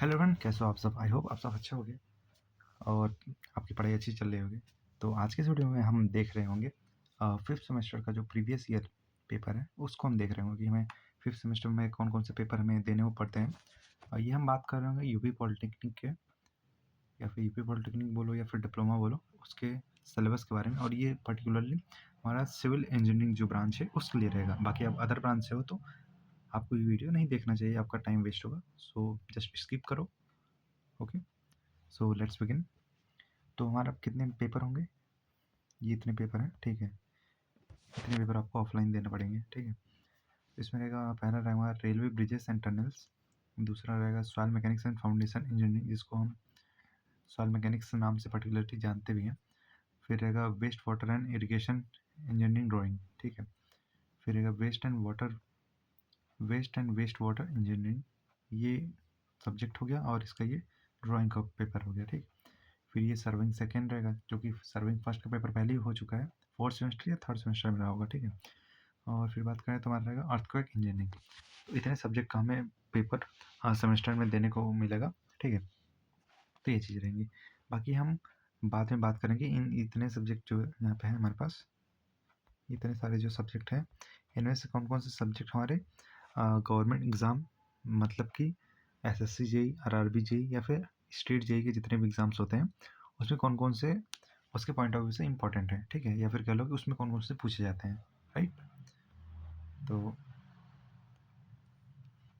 Hello everyone, कैसे हो आप सब? आई होप आप सब अच्छे होंगे और आपकी पढ़ाई अच्छी चल रही होगी। तो आज के इस वीडियो में हम देख रहे होंगे फिफ्थ सेमेस्टर का जो प्रीवियस ईयर पेपर है उसको हम देख रहे होंगे कि हमें फिफ्थ सेमेस्टर में कौन कौन से पेपर हमें देने को पड़ते हैं। ये हम बात कर रहे होंगे यूपी पॉलिटेक्निक के, या फिर यूपी पॉलिटेक्निक बोलो या फिर डिप्लोमा बोलो, उसके सिलेबस के बारे में। और ये पर्टिकुलरली हमारा सिविल इंजीनियरिंग जो ब्रांच है उसके लिए रहेगा। बाकी आप अदर ब्रांच से हो तो आपको ये वीडियो नहीं देखना चाहिए, आपका टाइम वेस्ट होगा। सो जस्ट स्किप करो। Okay, so let's begin. तो हमारा कितने पेपर होंगे? ये इतने पेपर हैं, ठीक है। इतने पेपर आपको ऑफलाइन देने पड़ेंगे, ठीक है। इसमें रहेगा, पहला रहेगा रेलवे ब्रिजेस एंड टनल्स, दूसरा रहेगा soil mechanics and foundation engineering, जिसको हम सॉइल मैकेनिक्स नाम से पर्टिकुलरली जानते भी हैं। फिर रहेगा waste water and irrigation engineering drawing, ठीक है। फिर रहेगा waste and waste water engineering, ये सब्जेक्ट हो गया, और इसका ये ड्राइंग का पेपर हो गया, ठीक। फिर ये सर्विंग सेकेंड रहेगा, जो कि सर्विंग फर्स्ट का पेपर पहले ही हो चुका है, फोर्थ सेमेस्टर या थर्ड सेमेस्टर में रहा होगा, ठीक है। और फिर बात करें तो हमारा रहेगा अर्थक्वेक इंजीनियरिंग। तो इतने सब्जेक्ट का हमें पेपर सेमेस्टर में देने को मिलेगा, ठीक है। तो ये चीज़ रहेंगी। बाकी हम बाद में बात करेंगे इन इतने सब्जेक्ट जो यहाँ पे है हमारे पास, इतने सारे जो सब्जेक्ट हैं, इनमें से कौन कौन से सब्जेक्ट हमारे गवर्नमेंट एग्ज़ाम, मतलब कि एसएससी जेई, आरआरबी जेई या फिर स्टेट जेई के जितने भी एग्ज़ाम्स होते हैं उसमें कौन कौन से उसके पॉइंट ऑफ व्यू से इंपॉर्टेंट है, ठीक है। या फिर कह लो कि उसमें कौन कौन से पूछे जाते हैं, राइट। तो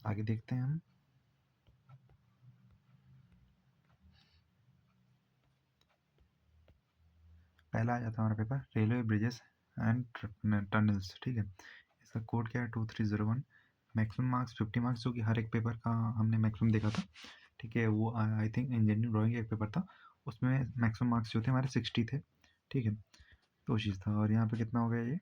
आगे देखते हैं हम। पहला आ जाता है हमारा paper railway bridges and tunnels, ठीक है। इसका कोड क्या है? 2301। मैक्सिमम मार्क्स 50 मार्क्स, जो कि हर एक पेपर का हमने मैक्सिमम देखा था, ठीक है। वो आई थिंक इंजीनियरिंग ड्राइंग एक पेपर था, उसमें मैक्सिमम मार्क्स जो थे हमारे 60 थे, ठीक है। तो चीज़ था। और यहाँ पे कितना हो गया? ये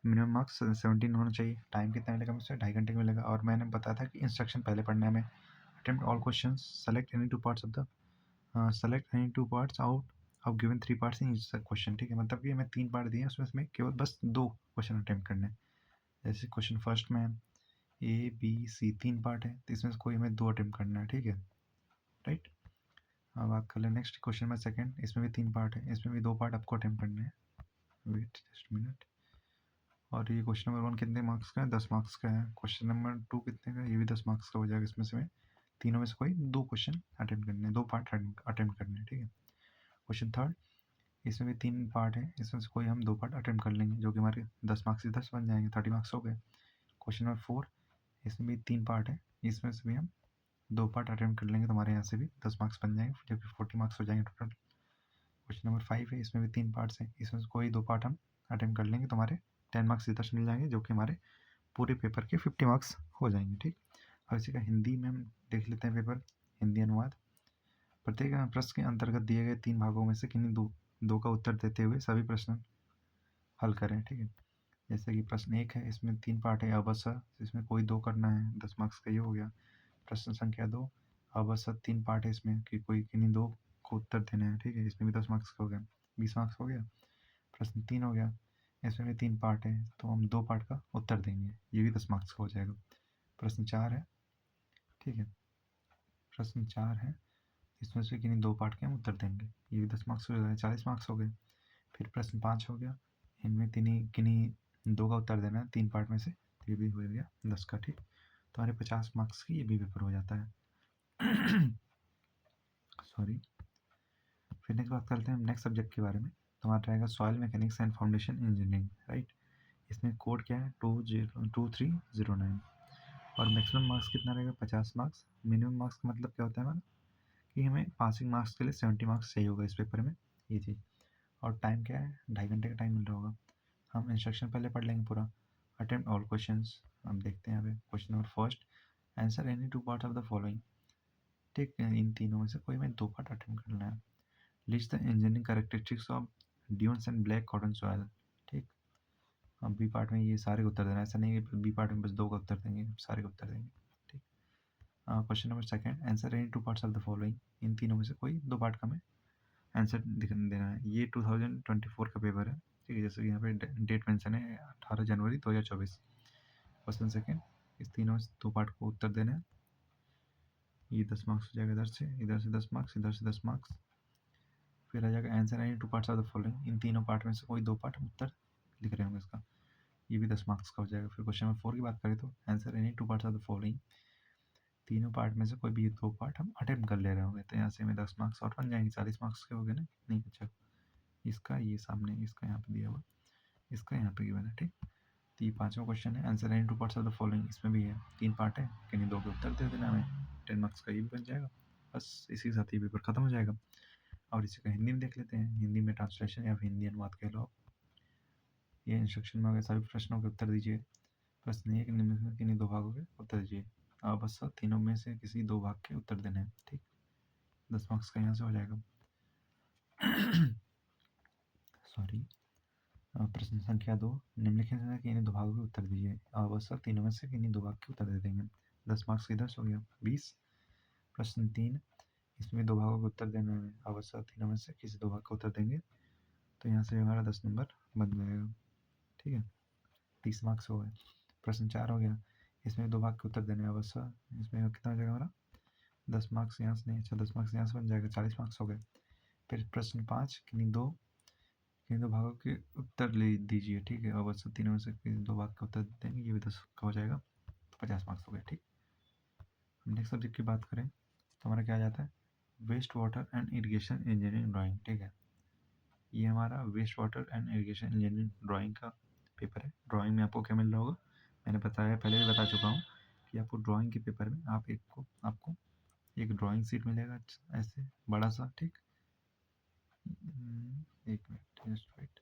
मिनिमम मार्क्स 17 होना चाहिए। टाइम कितना मिलेगा मुझसे? 2.5 घंटे का मिलेगा। और मैंने बताया था कि इंस्ट्रक्शन पहले पढ़ना है हमें। Attempt all question, select any two parts of the select any two parts out of given 3 parts in each question, ठीक है। मतलब कि हमें 3 पार्ट दिए हैं, उसमें से केवल बस 2 क्वेश्चन अटेम्प्ट करने हैं। जैसे क्वेश्चन फर्स्ट में ए बी सी 3 पार्ट है, तो इसमें से कोई हमें 2 अटेम्प्ट करना है, ठीक है, राइट। अब बात कर लें नेक्स्ट क्वेश्चन में सेकंड, इसमें भी 3 पार्ट है, इसमें भी 2 पार्ट आपको अटेम्प्ट करने हैं। Wait just minute. और ये क्वेश्चन नंबर 1 कितने मार्क्स का है? 10 मार्क्स का है। क्वेश्चन नंबर 2 कितने का है? ये भी 10 मार्क्स का हो जाएगा। इसमें से तीनों में से कोई 2 क्वेश्चन अटेम्प्ट करने हैं, 2 पार्ट अटेम्प्ट करने हैं, ठीक है। क्वेश्चन थर्ड, इसमें भी 3 पार्ट है, इसमें से कोई हम 2 पार्ट अटेम्प्ट कर लेंगे, जो कि हमारे 10 मार्क्स से 10 बन जाएंगे, 30 मार्क्स हो गए। क्वेश्चन नंबर 4, इसमें भी 3 पार्ट है, इसमें से भी हम 2 पार्ट अटेम्प्ट कर लेंगे, तो हमारे यहाँ से भी 10 मार्क्स बन जाएंगे, जो कि 40 मार्क्स हो जाएंगे टोटल। क्वेश्चन नंबर 5 है, इसमें भी 3 पार्ट्स हैं, इसमें से कोई 2 पार्ट हम अटेम्प्ट कर लेंगे, तो हमारे 10 मार्क्स से 10 मिल जाएंगे, जो कि हमारे पूरे पेपर के 50 मार्क्स हो जाएंगे, ठीक। अब इसी का हिंदी में हम देख लेते हैं पेपर, हिंदी अनुवाद। प्रत्येक प्रश्न के अंतर्गत दिए गए 3 भागों में से किन्हीं दो का उत्तर देते हुए सभी प्रश्न हल करें, ठीक है। जैसे कि प्रश्न 1 है, इसमें 3 पार्ट है, अवसर, इसमें कोई 2 करना है, 10 मार्क्स का ये हो गया। प्रश्न संख्या 2, अवसर 3 पार्ट है, इसमें कि कोई किन्हीं 2 को उत्तर देना है, ठीक है। इसमें भी 10 मार्क्स का हो गया, 20 मार्क्स हो गया। प्रश्न 3 हो गया, इसमें भी 3 पार्ट है, तो हम 2 पार्ट का उत्तर देंगे, ये भी 10 मार्क्स का हो जाएगा। प्रश्न 4 है, ठीक है। प्रश्न 4 है, इसमें से किन्हीं 2 पार्ट के हम उत्तर देंगे, ये भी 10 मार्क्स हो गए, 40 मार्क्स हो गए। फिर प्रश्न 5 हो गया, इनमें किन्हीं 2 का उत्तर देना है 3 पार्ट में से, तो ये भी हो गया 10 का, ठीक। तो हमारे 50 मार्क्स की ये भी पेपर हो जाता है। सॉरी। फिर नेक्स्ट बात करते हैं हम नेक्स्ट सब्जेक्ट के बारे में। तो हमारा रहेगा soil mechanics and foundation engineering, right. इसमें कोड क्या है? 2309। और मैक्सिमम मार्क्स कितना रहेगा? 50 मार्क्स। मिनिमम मार्क्स का मतलब क्या होता है हमारा, कि हमें पासिंग मार्क्स के लिए 70 मार्क्स चाहिए होगा इस पेपर में, ये चीज़। और टाइम क्या है? 2.5 घंटे का टाइम मिल रहा होगा। हम इंस्ट्रक्शन पहले पढ़ लेंगे पूरा। अटेम्प्ट ऑल क्वेश्चंस, हम देखते हैं यहाँ पे question number first, answer any 2 part of the following, ठीक है। इन तीनों में से कोई हमें 2 पार्ट अटेम्प्ट करना है। List the engineering characteristics of dunes and black cotton soil, ठीक। हम बी पार्ट में ये सारे उत्तर देना है, ऐसा नहीं है कि बी पार्ट में बस 2 का उत्तर देंगे, सारे का उत्तर देंगे, ठीक। Question number second, answer any 2 parts of the following, इन तीनों में से कोई 2 पार्ट का हमें आंसर देना है। ये 2024 का पेपर है, ठीक है। जैसे कि यहाँ पे डेट मेंशन है 18 जनवरी 2024। क्वेश्चन सेकंड, इस तीनों से 2 पार्ट को उत्तर देना है। ये 10 मार्क्स हो जाएगा, इधर से 10 मार्क्स, इधर से 10 मार्क्स। फिर आ जाएगा answer any two parts of the following, इन तीनों पार्ट में से कोई दो पार्ट उत्तर लिख रहे होंगे इसका, ये भी 10 मार्क्स का हो जाएगा। फिर क्वेश्चन नंबर 4 की बात करें तो answer any two parts of the following, तीनों पार्ट में से कोई भी दो पार्ट हम अटेम्प्ट कर ले रहे होंगे, तो यहाँ से हमें 10 मार्क्स और बन जाएंगे, 40 मार्क्स के हो गए ना। नहीं अच्छा, इसका ये सामने, इसका यहाँ पे दिया हुआ, इसका यहाँ पे गिवन है, ठीक। तो ये पाँचवा क्वेश्चन है, answer any two parts of the following, इसमें भी है 3 पार्ट है, किन्हीं दो के उत्तर दे देना हमें, 10 मार्क्स का ये भी बन जाएगा। बस इसी के साथ ये पेपर खत्म हो जाएगा। और इसी का हिंदी में देख लेते हैं, हिंदी में ट्रांसलेशन या हिंदी अनुवाद कह लो। ये इंस्ट्रक्शन में अगर सभी प्रश्नों के उत्तर दीजिए। प्रश्न एक, निम्न में किन्हीं दो भागों के उत्तर दीजिए, बस तीनों में से किसी दो भाग के उत्तर देने हैं, ठीक। 10 मार्क्स का यहाँ से हो जाएगा। सॉरी, प्रश्न संख्या 2, निम्नलिखित में किन्हीं दो भागों के उत्तर दीजिए, आवश्यक तीनों में से किन्हीं दो भाग के उत्तर दे देंगे। 10 मार्क्स इधर से हो गया 20। प्रश्न 3, इसमें दो भागों के उत्तर देने में आवश्यक तीनों में से किसी दो भाग का उत्तर देंगे, तो यहाँ से हमारा 10 नंबर बन जाएगा, ठीक है। 30 मार्क्स हो गए। प्रश्न 4 हो गया, इसमें दो भाग के उत्तर देने आवश्यक, इसमें कितना हो जाएगा हमारा 10 मार्क्स यहाँ से, नहीं अच्छा 10 मार्क्स यहाँ से बन जाएगा, 40 मार्क्स हो गए। फिर प्रश्न 5, किन्हीं दो भागों के उत्तर ले दीजिए, ठीक है, आवश्यक तीनों में से किन्हीं दो भाग के उत्तर देंगे, ये भी 10 का हो जाएगा, तो 50 मार्क्स हो गए, ठीक। नेक्स्ट सब्जेक्ट की बात करें तो हमारा क्या आ जाता है, waste water and irrigation engineering drawing, ठीक है। ये हमारा waste water and irrigation engineering drawing का पेपर है। ड्राइंग में आपको क्या मिल रहा होगा, मैंने बताया, पहले भी बता चुका हूँ कि आपको ड्राइंग के पेपर में आपको एक ड्राइंग सीट मिलेगा, ऐसे बड़ा सा, ठीक। एक मिनट जस्ट वेट।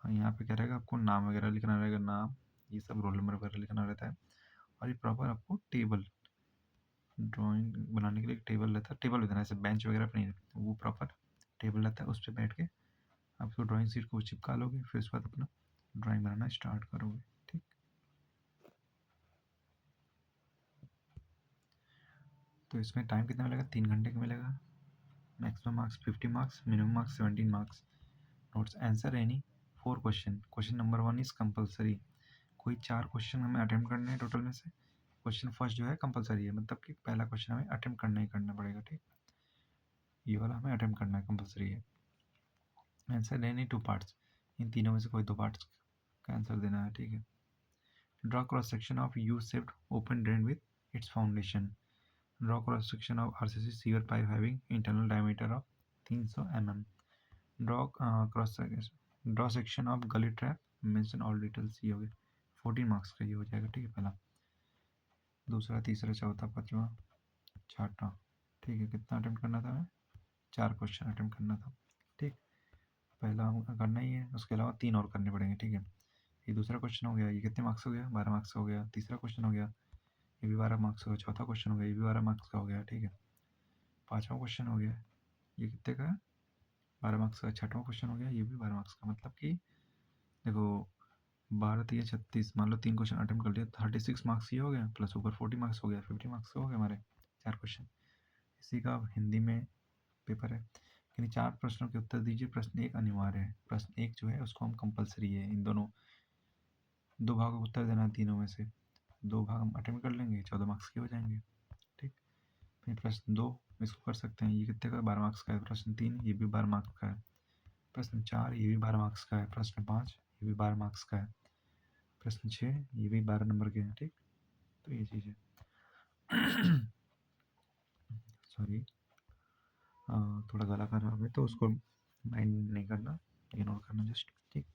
हाँ, यहाँ पे क्या रहेगा, आपको नाम वगैरह लिखना रहेगा, नाम, ये सब रोल नंबर वगैरह लिखना रहता है। और ये प्रॉपर आपको टेबल, ड्राइंग बनाने के लिए एक टेबल रहता है, टेबल भी ऐसे बेंच वगैरह पर नहीं रहता, वो प्रॉपर टेबल रहता है, उस पर बैठ के आप उसको ड्राइंग शीट को चिपका लोगे, फिर उसके बाद अपना ड्राइंग बनाना स्टार्ट करोगे, ठीक। तो इसमें टाइम कितना मिलेगा, 3 घंटे का मिलेगा। Maximum marks 50 marks, minimum marks 17 marks. Notes, answer any 4 question, question number 1 is compulsory, कोई 4 क्वेश्चन हमें अटेम्प्ट करने हैं टोटल में से। क्वेश्चन फर्स्ट जो है कंपलसरी है, मतलब कि पहला क्वेश्चन हमें अटेम्प्ट करना ही करना पड़ेगा, ठीक। ये वाला हमें अटेम्प्ट करना है, कंपलसरी है। आंसर एनी 2 पार्ट्स, इन तीनों में से कोई 2 पार्ट्स का आंसर देना है, ठीक है। Draw cross section of U shaped open drain with its foundation, draw cross section of RCC sewer pipe having internal diameter of 300 mm, draw section of gully trap, mention all details। ये हो गया 14 marks का, ये हो जाएगा, ठीक है। पहला, दूसरा, तीसरा, चौथा, पांचवा, छठा, ठीक है। कितना अटेम्प्ट करना था हमें, 4 क्वेश्चन अटेम्प्ट करना था, ठीक। पहला हम करना ही है, उसके अलावा 3 और करने पड़ेंगे, ठीक है। ये दूसरा क्वेश्चन हो गया, ये कितने मार्क्स हो गया, 12 मार्क्स का हो गया। तीसरा क्वेश्चन हो गया, ये भी 12 मार्क्स का हो गया। चौथा क्वेश्चन हो गया, ये भी 12 मार्क्स का हो गया, ठीक है। पाँचवा क्वेश्चन हो गया, ये कितने का है, 12 मार्क्स का। छठवां क्वेश्चन हो गया, ये भी 12 मार्क्स का, मतलब कि देखो 12 3 36, मान लो 3 क्वेश्चन अटेम्प्ट कर लिया, 36 मार्क्स ये हो गया, प्लस ऊपर 40 मार्क्स हो गया, 50 मार्क्स हो गए हमारे 4 क्वेश्चन। इसी का हिंदी में पेपर है, यानी 4 प्रश्नों के उत्तर दीजिए, प्रश्न एक अनिवार्य है, प्रश्न एक जो है उसको हम कंपलसरी है, इन दोनों दो भागों का उत्तर देना है, तीनों में से 2 भाग हम अटेम्प्ट कर लेंगे, 14 मार्क्स के हो जाएंगे, ठीक। फिर प्रश्न 2 इसको कर सकते हैं, ये कितने का, 12 मार्क्स का है। प्रश्न 3 ये भी 12 मार्क्स का है। प्रश्न 4 ये भी 12 मार्क्स का है। प्रश्न 5 ये भी 12 मार्क्स का है। प्रश्न 6 ये भी 12 नंबर के हैं, ठीक। तो ये चीज़ है। सॉरी, थोड़ा गला खराब है, तो उसको माइंड नहीं करना, इग्नोर करना जस्ट, ठीक।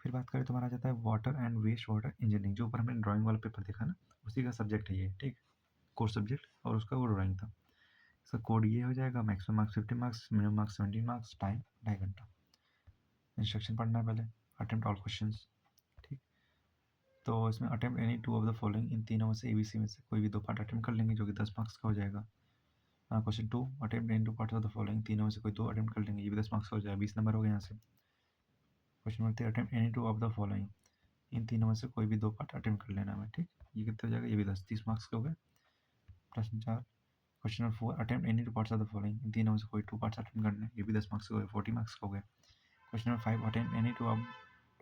फिर बात करें तो हमारा आ जाता है water and waste water engineering, जो ऊपर हमने ड्राइंग वाला पेपर देखा ना, उसी का सब्जेक्ट है ये, ठीक। कोर्स सब्जेक्ट, और उसका वो ड्राइंग था। इसका कोड ये हो जाएगा, maximum marks 50 marks, minimum marks 17 marks, time 2.5 घंटा। इंस्ट्रक्शन पढ़ना है पहले, अटेम्प्ट ऑल क्वेश्चंस, ठीक। तो इसमें attempt any 2 of the following, इन तीनों में से ABC में से कोई भी 2 पार्ट अटेम्प्ट कर लेंगे, जो कि 10 मार्क्स का हो जाएगा। Question 2, attempt any 2 parts of the following, तीनों में से कोई 2 अटेम्प्ट कर लेंगे, ये भी 10 मार्क्स का हो जाएगा, 20 नंबर हो गए यहाँ से। Question number 3, attempt any 2 of the following, इन तीनों में से कोई भी 2 पार्ट अटेम्प्ट कर लेना है, ठीक। ये कितने हो जाएगा, ये भी 30 मार्क्स के हो गए। प्रश्न 4, question number 4, attempt any 2 parts of the following, इन तीनों में से कोई 2 पार्ट्स अटेम्प्ट करने हैं, ये भी 10 मार्क्स के हो गए, 40 मार्क्स का हो गए। Question number 5, attempt any two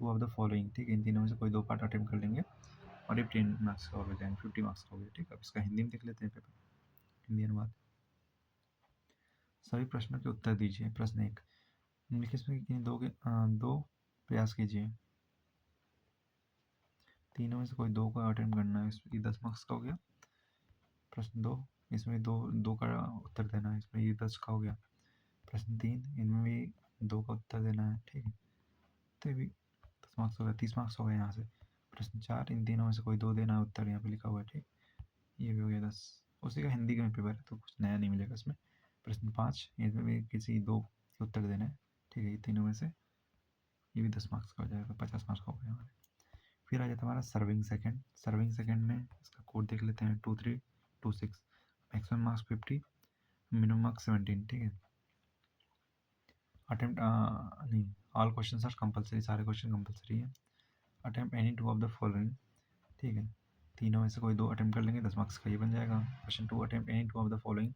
of the following, ठीक है, इन तीनों में से कोई 2 पार्ट अटेम्प्ट कर लेंगे, और ये 10 मार्क्स का हो जाएंगे, 50 मार्क्स का हो गया, ठीक है। अब इसका हिंदी में देख लेते हैं पेपर। हिंदी अनुवाद। सभी प्रश्नों के उत्तर दीजिए। प्रश्न 1, निम्नलिखित में किन्हीं दो प्रयास कीजिए। तीनों में से कोई दो का अटेम्प्ट करना है, इसमें 10 मार्क्स का हो गया। प्रश्न 2, इसमें दो का उत्तर देना है, इसमें ये 10 का हो गया। प्रश्न 3, इनमें भी दो का उत्तर देना है, ठीक है, तो ये भी 10 मार्क्स हो गया, 30 मार्क्स हो गए यहाँ से। प्रश्न 4, इन तीनों में से कोई दो देना है उत्तर, यहाँ पे लिखा हुआ है, ठीक, ये भी हो गया 10। उसी का हिंदी का पेपर है तो कुछ नया नहीं मिलेगा इसमें। प्रश्न 5, इसमें भी किसी दो के उत्तर देना है, ठीक है, ये तीनों में से, ये भी 10 मार्क्स का हो जाएगा, 50 मार्क्स का हो गया हमारे। फिर आ जाता है हमारा सर्विंग सेकेंड। सर्विंग सेकेंड में इसका कोड देख लेते हैं, 2326, मैक्सिमम मार्क्स 50, मिनिमम मार्क्स 17, ठीक है। अटेम्प्ट नहीं, ऑल क्वेश्चन आर कंपलसरी, सारे क्वेश्चन कंपलसरी है। Attempt any two of the following, ठीक है, तीनों में से कोई दो अटेम्प्ट कर लेंगे, 10 मार्क्स का ये बन जाएगा। Question 2, attempt any two of the following,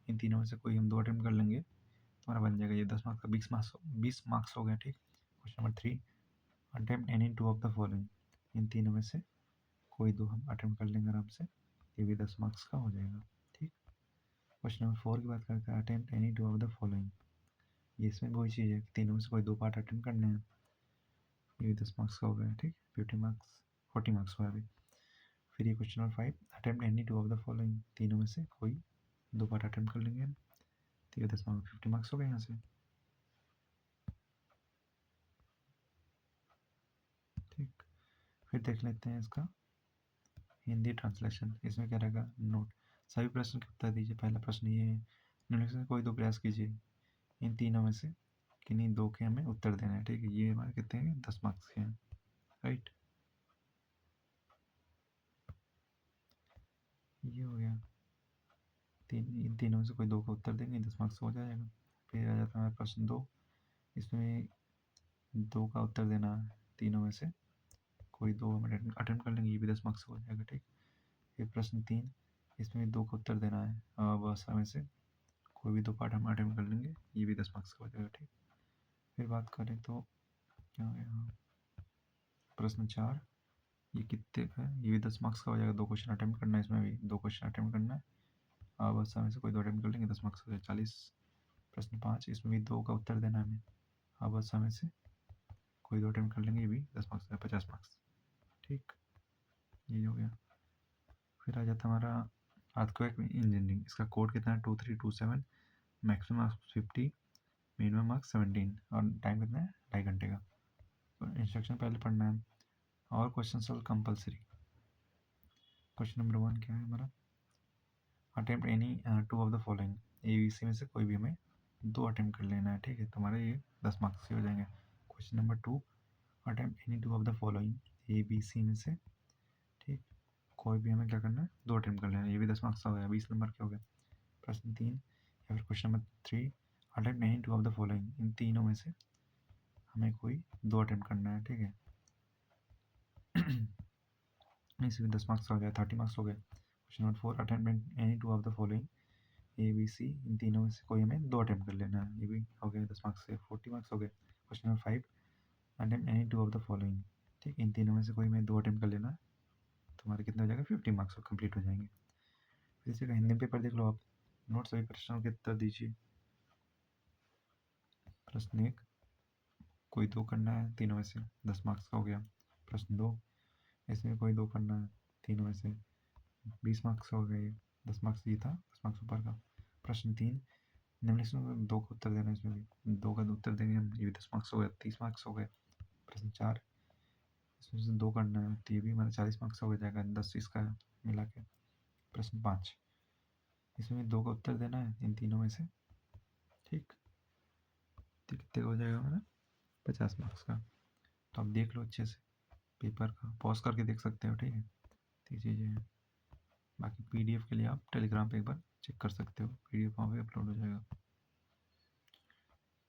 इन तीनों में से कोई हम दो अटेम्प्ट कर लेंगे, तुम्हारा बन जाएगा ये 10 मार्क्स का, 20 मार्क्स हो गया, ठीक। Question number 3, attempt any two of the following, इन तीनों में से कोई दो हम अटेम्प्ट कर लेंगे आराम से, ये भी 10 मार्क्स का हो जाएगा, ठीक। क्वेश्चन नंबर 4 की बात करते हैं, attempt any two of the following, ये इसमें वही चीज़ है, तीनों में से कोई दो पार्ट अटेम्प्ट करने हैं, ये भी 10 मार्क्स का हो गया, ठीक, 40 मार्क्स हुआ अभी। फिर ये question number 5, attempt any two of the following, तीनों में से कोई दो पार्ट अटेम्प्ट कर लेंगे, तो ये 10 मार्क्स 50 मार्क्स हो गए यहाँ से, ठीक। फिर देख लेते हैं इसका हिंदी ट्रांसलेशन। इसमें क्या रहेगा, नोट, सभी प्रश्न के उत्तर दीजिए। पहला प्रश्न ये है, निम्नलिखित में कोई दो प्रयास कीजिए, इन तीनों में से किन्हीं दो के हमें उत्तर देना है, ठीक है, ये हमारे कितने हैं, 10 मार्क्स के हैं, राइट, ये हो गया। इन तीनों में से कोई दो का उत्तर देंगे, 10 मार्क्स हो जाएगा। फिर आ जाता है हमारा प्रश्न 2, इसमें दो का उत्तर देना है, तीनों में से कोई दो हम अटेम्प्ट कर लेंगे, ये भी 10 मार्क्स हो जाएगा, ठीक। फिर प्रश्न 3, इसमें भी दो का उत्तर देना है, बस में से कोई भी दो पार्ट हम अटेम्प्ट कर लेंगे, ये भी 10 मार्क्स का हो जाएगा, ठीक। फिर बात करें तो क्या हो गया, प्रश्न 4, ये कितने का है, ये भी 10 मार्क्स का हो जाएगा, दो क्वेश्चन अटेम्प्ट करना है, इसमें भी दो क्वेश्चन अटेम्प्ट करना है, बस में से कोई दो अटेम्प्ट कर लेंगे, 10 मार्क्स हो जाएगा, 40। प्रश्न 5, इसमें भी दो का उत्तर देना है हमें, बस में से कोई दो अटेम्प्ट कर लेंगे, ये भी 10 मार्क्स हो जाएगा, 50 मार्क्स, ठीक, ये हो गया। फिर आ जाता है हमारा अर्थक्वेक इंजीनियरिंग, इसका कोड कितना है, 2327, मैक्सिमम मार्क्स 50, मिनिमम मार्क्स 17, और टाइम कितना है, 2.5 घंटे का। तो इंस्ट्रक्शन पहले पढ़ना है, और question solve compulsory. Question number 1 क्या है हमारा, attempt any two of the following, A B C में से कोई भी हमें दो अटेम्प्ट कर लेना है, ठीक है, तो हमारे ये 10 मार्क्स के हो जाएंगे। Question number 2, attempt any two of the following, A B C में से, ठीक, कोई भी हमें क्या करना है, दो अटेम्प्ट कर लेना है, ये भी 10 मार्क्स का हो गया, 20 नंबर के हो गए। प्रश्न 3 या फिर question number 3, attempt any two of the following, इन तीनों में से हमें कोई दो अटेम्प्ट करना है, ठीक है, इसमें 10 मार्क्स हो गया, 30 मार्क्स हो गए। Question number 4, attempt any two of the following, A B C, इन तीनों में से कोई हमें दो अटेम्प्ट कर लेना है, ये भी हो गया 10 मार्क्स से, 40 मार्क्स हो गए। Question number 5, attempt any two of the following, ठीक, इन तीनों में से कोई हमें दो अटेम्प्ट कर लेना है, तो हमारे कितना हो जाएगा, 50 मार्क्स कंप्लीट हो जाएंगे। फिर इसी का हिंदी पेपर देख लो आप, नोट सभी प्रश्नों के उत्तर दीजिए। प्रश्न 1, कोई दो करना है, तीनों में से 10 मार्क्स का हो गया। प्रश्न 2, इसमें कोई दो करना है, तीनों में से 20 मार्क्स हो गए, 10 मार्क्स ये था, 10 मार्क्स ऊपर का। प्रश्न 3, निम्नलिखित में दो का उत्तर देना है, इसमें भी दो का उत्तर देंगे हम, ये भी 10 मार्क्स हो गए, 30 मार्क्स हो गए। प्रश्न 4, इसमें से दो करना है, तो ये भी हमारा 40 मार्क्स हो जाएगा, 10 इसका मिला के। प्रश्न 5, इसमें दो का उत्तर देना है इन तीनों में से, ठीक, तो कितने का हो जाएगा हमारा, 50 मार्क्स का। तो आप देख लो अच्छे से पेपर का, पॉज करके देख सकते हो, ठीक है, तो ये चीज़ें हैं। बाकी पीडीएफ के लिए आप टेलीग्राम पे एक बार चेक कर सकते हो, पीडीएफ वहाँ पे अपलोड हो जाएगा।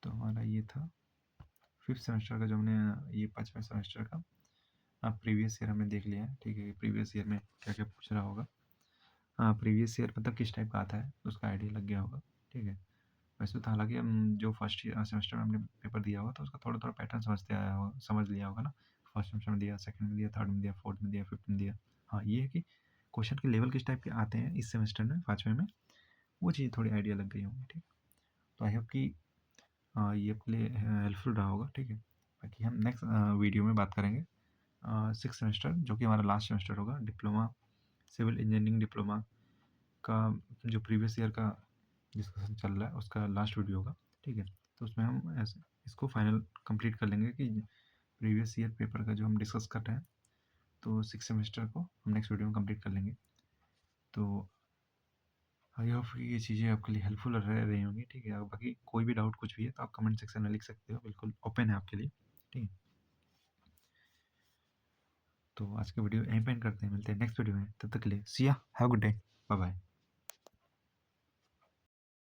तो हमारा ये था 5th सेमेस्टर का, जो हमने ये 5वें सेमेस्टर का प्रीवियस ईयर हमने देख लिया है, ठीक है, प्रीवियस ईयर में क्या क्या पूछ रहा होगा, प्रीवियस ईयर मतलब किस टाइप का आता है उसका आइडिया लग गया होगा, ठीक है। वैसे तो हालांकि हम जो फर्स्ट सेमेस्टर में हमने पेपर दिया होगा तो उसका थोड़ा थोड़ा पैटर्न समझ लिया होगा ना, फर्स्ट सेमेस्टर में दिया, सेकंड में दिया, थर्ड में दिया, फोर्थ में दिया, फिफ्थ में दिया। हाँ, ये है कि क्वेश्चन के लेवल किस टाइप के आते हैं इस सेमेस्टर में, 5वें में, वो चीज़ थोड़ी आइडिया लग गई होंगी, ठीक। तो आई होप कि ये आपके लिए हेल्पफुल रहा होगा, ठीक है। बाकी हम नेक्स्ट वीडियो में बात करेंगे 6th सेमेस्टर, जो कि हमारा लास्ट सेमेस्टर होगा, डिप्लोमा सिविल इंजीनियरिंग डिप्लोमा का जो प्रीवियस ईयर का डिस्कशन चल रहा है उसका लास्ट वीडियो होगा, ठीक है। तो उसमें हम ऐसे इसको फाइनल कंप्लीट कर लेंगे कि प्रीवियस ईयर पेपर का जो हम डिस्कस कर रहे हैं, तो 6th सेमेस्टर को हम नेक्स्ट वीडियो में कंप्लीट कर लेंगे। तो आई होप कि ये चीज़ें आपके लिए हेल्पफुल रह रही होंगी, ठीक है। बाकी कोई भी डाउट कुछ भी है तो आप कमेंट सेक्शन में लिख सकते हो, बिल्कुल ओपन है आपके लिए, ठीक है। तो आज का वीडियो यहीं पे एंड करते हैं, मिलते हैं नेक्स्ट वीडियो में, तब तक के लिए सी या, have a good day, bye bye.